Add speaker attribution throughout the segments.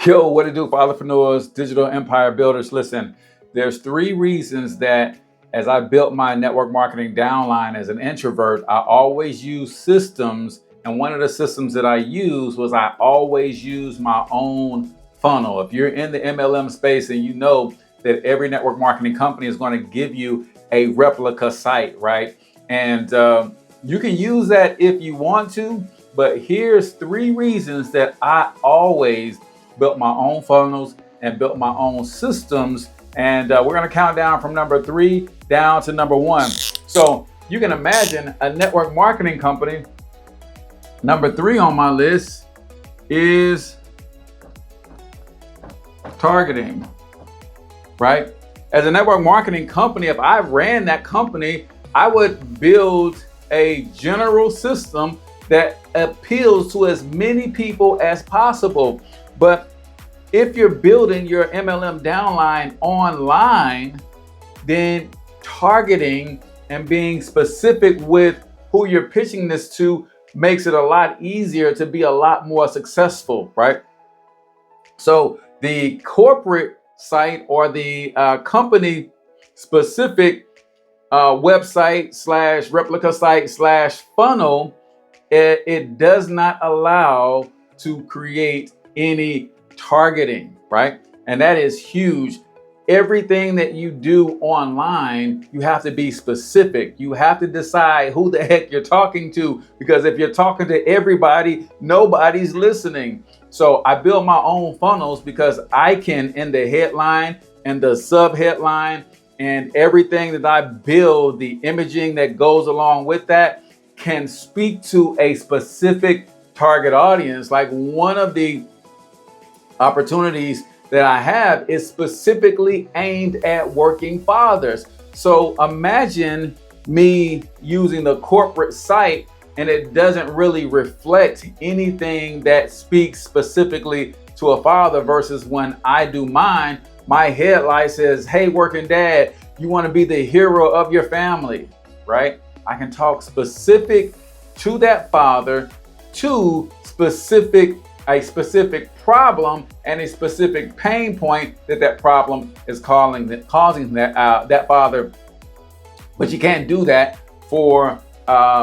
Speaker 1: Yo, what to do for entrepreneurs, digital empire builders? Listen, there's three reasons that as I built my network marketing downline as an introvert, I always use systems. And one of the systems that I use was I always use my own funnel. If you're in the MLM space and you know that every network marketing company is going to give you a replica site, right? And you can use that if you want to, but here's three reasons that I always built my own funnels and built my own systems. And we're going to count down from number 3 down to number 1. So you can imagine a network marketing company. Number 3 on my list is targeting, right? As a network marketing company, if I ran that company, I would build a general system that appeals to as many people as possible. But if you're building your MLM downline online, then targeting and being specific with who you're pitching this to makes it a lot easier to be a lot more successful, right? So the corporate site or the company specific website / replica site / funnel, it does not allow to create any targeting, right? And that is huge. Everything that you do online, you have to be specific. You have to decide who the heck you're talking to, because if you're talking to everybody, nobody's listening. So I build my own funnels because I can, in the headline and the sub headline and everything that I build, the imaging that goes along with that, can speak to a specific target audience. Like one of the opportunities that I have is specifically aimed at working fathers. So imagine me using the corporate site and it doesn't really reflect anything that speaks specifically to a father, versus when I do mine, my headlight says, hey, working dad, you want to be the hero of your family, right? I can talk specific to that father, to a specific problem and a specific pain point that problem is causing that father. But you can't do that for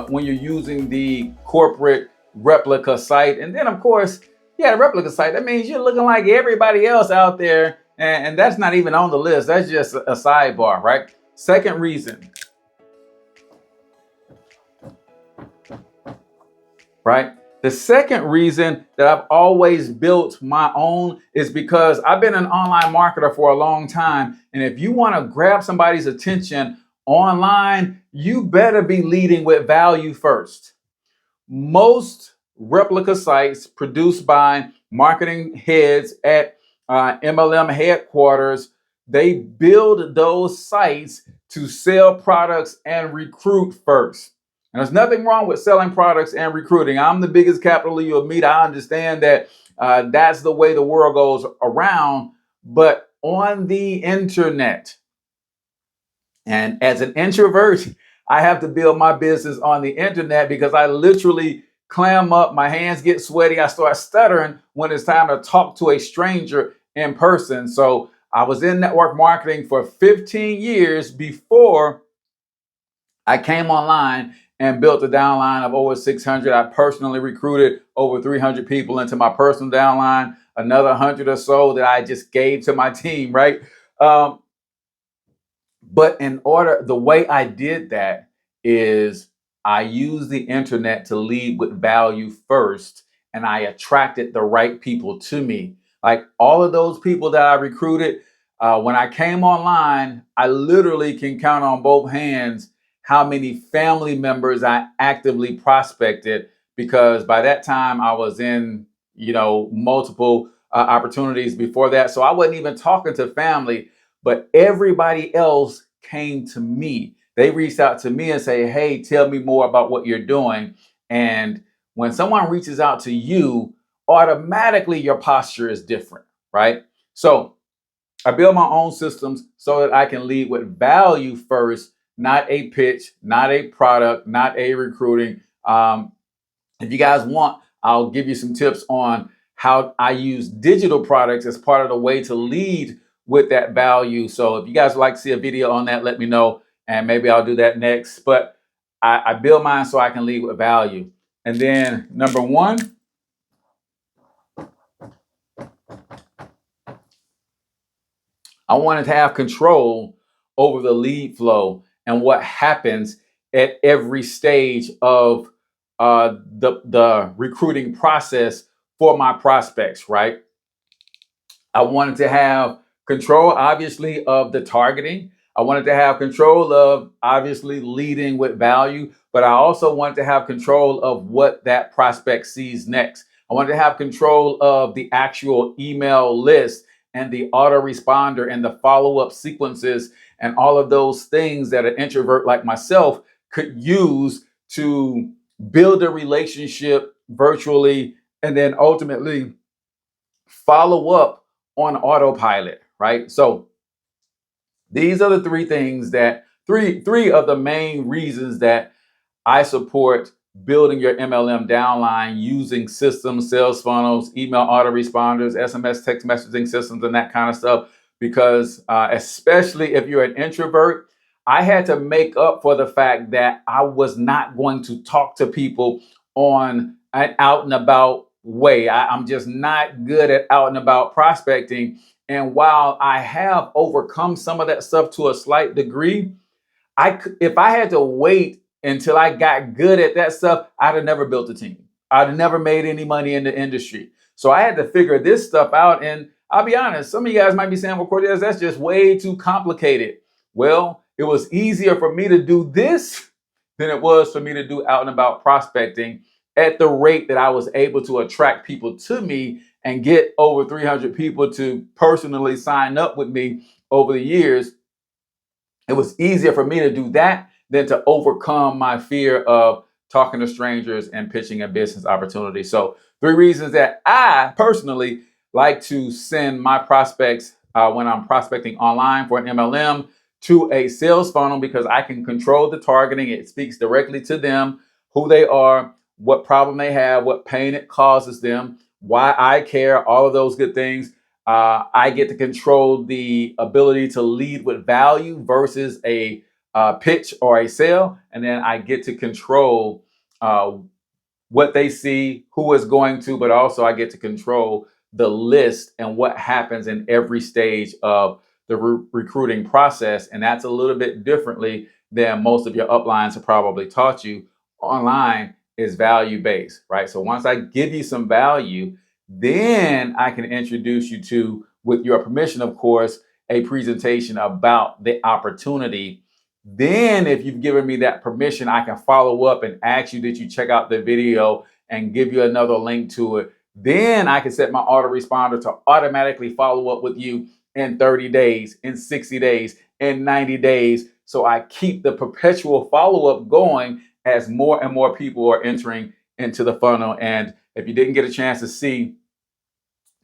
Speaker 1: when you're using the corporate replica site. And then of course, yeah, the replica site, that means you're looking like everybody else out there. And that's not even on the list. That's just a sidebar, right? Second reason, right? The second reason that I've always built my own is because I've been an online marketer for a long time. And if you want to grab somebody's attention online, you better be leading with value first. Most replica sites produced by marketing heads at MLM headquarters, they build those sites to sell products and recruit first. And there's nothing wrong with selling products and recruiting. I'm the biggest capital you'll meet. I understand that that's the way the world goes around. But on the internet, and as an introvert, I have to build my business on the internet because I literally clam up, my hands get sweaty, I start stuttering when it's time to talk to a stranger in person. So I was in network marketing for 15 years before I came online and built a downline of over 600. I personally recruited over 300 people into my personal downline, another 100 or so that I just gave to my team, right? But the way I did that is I used the internet to lead with value first, and I attracted the right people to me. Like all of those people that I recruited, when I came online, I literally can count on both hands how many family members I actively prospected, because by that time I was in, multiple opportunities before that. So I wasn't even talking to family, but everybody else came to me. They reached out to me and say, hey, tell me more about what you're doing. And when someone reaches out to you, automatically your posture is different, right? So I build my own systems so that I can lead with value first, not a pitch, not a product, not a recruiting. If you guys want, I'll give you some tips on how I use digital products as part of the way to lead with that value. So if you guys would like to see a video on that, let me know, and maybe I'll do that next. But I build mine so I can lead with value. And then number one, I wanted to have control over the lead flow and what happens at every stage of the recruiting process for my prospects, right? I wanted to have control, obviously, of the targeting. I wanted to have control of, obviously, leading with value, but I also wanted to have control of what that prospect sees next. I wanted to have control of the actual email list and the autoresponder and the follow-up sequences and all of those things that an introvert like myself could use to build a relationship virtually and then ultimately follow up on autopilot, right? So these are the three things that three of the main reasons that I support building your MLM downline using systems, sales funnels, email autoresponders, SMS text messaging systems, and that kind of stuff. Because especially if you're an introvert, I had to make up for the fact that I was not going to talk to people on an out and about way. I'm just not good at out and about prospecting. And while I have overcome some of that stuff to a slight degree, if I had to wait until I got good at that stuff, I'd have never built a team. I'd have never made any money in the industry. So I had to figure this stuff out. And I'll be honest, some of you guys might be saying, well, Cortez, that's just way too complicated. Well, it was easier for me to do this than it was for me to do out and about prospecting at the rate that I was able to attract people to me and get over 300 people to personally sign up with me over the years. It was easier for me to do that than to overcome my fear of talking to strangers and pitching a business opportunity. So 3 reasons that I personally like to send my prospects when I'm prospecting online for an MLM to a sales funnel, because I can control the targeting. It speaks directly to them, who they are, what problem they have, what pain it causes them, why I care, all of those good things. I get to control the ability to lead with value versus a pitch or a sale. And then I get to control what they see, who is going to, but also I get to control the list and what happens in every stage of the recruiting process. And that's a little bit differently than most of your uplines have probably taught you. Online is value based, right? So once I give you some value, then I can introduce you to, with your permission, of course, a presentation about the opportunity. Then if you've given me that permission, I can follow up and ask you that you check out the video and give you another link to it. Then I can set my autoresponder to automatically follow up with you in 30 days, in 60 days, in 90 days. So I keep the perpetual follow-up going as more and more people are entering into the funnel. And if you didn't get a chance to see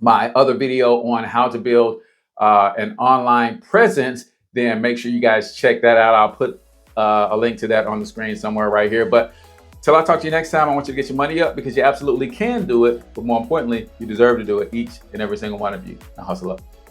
Speaker 1: my other video on how to build an online presence, then make sure you guys check that out. I'll put a link to that on the screen somewhere right here. But till I talk to you next time, I want you to get your money up, because you absolutely can do it. But more importantly, you deserve to do it, each and every single one of you. Now hustle up.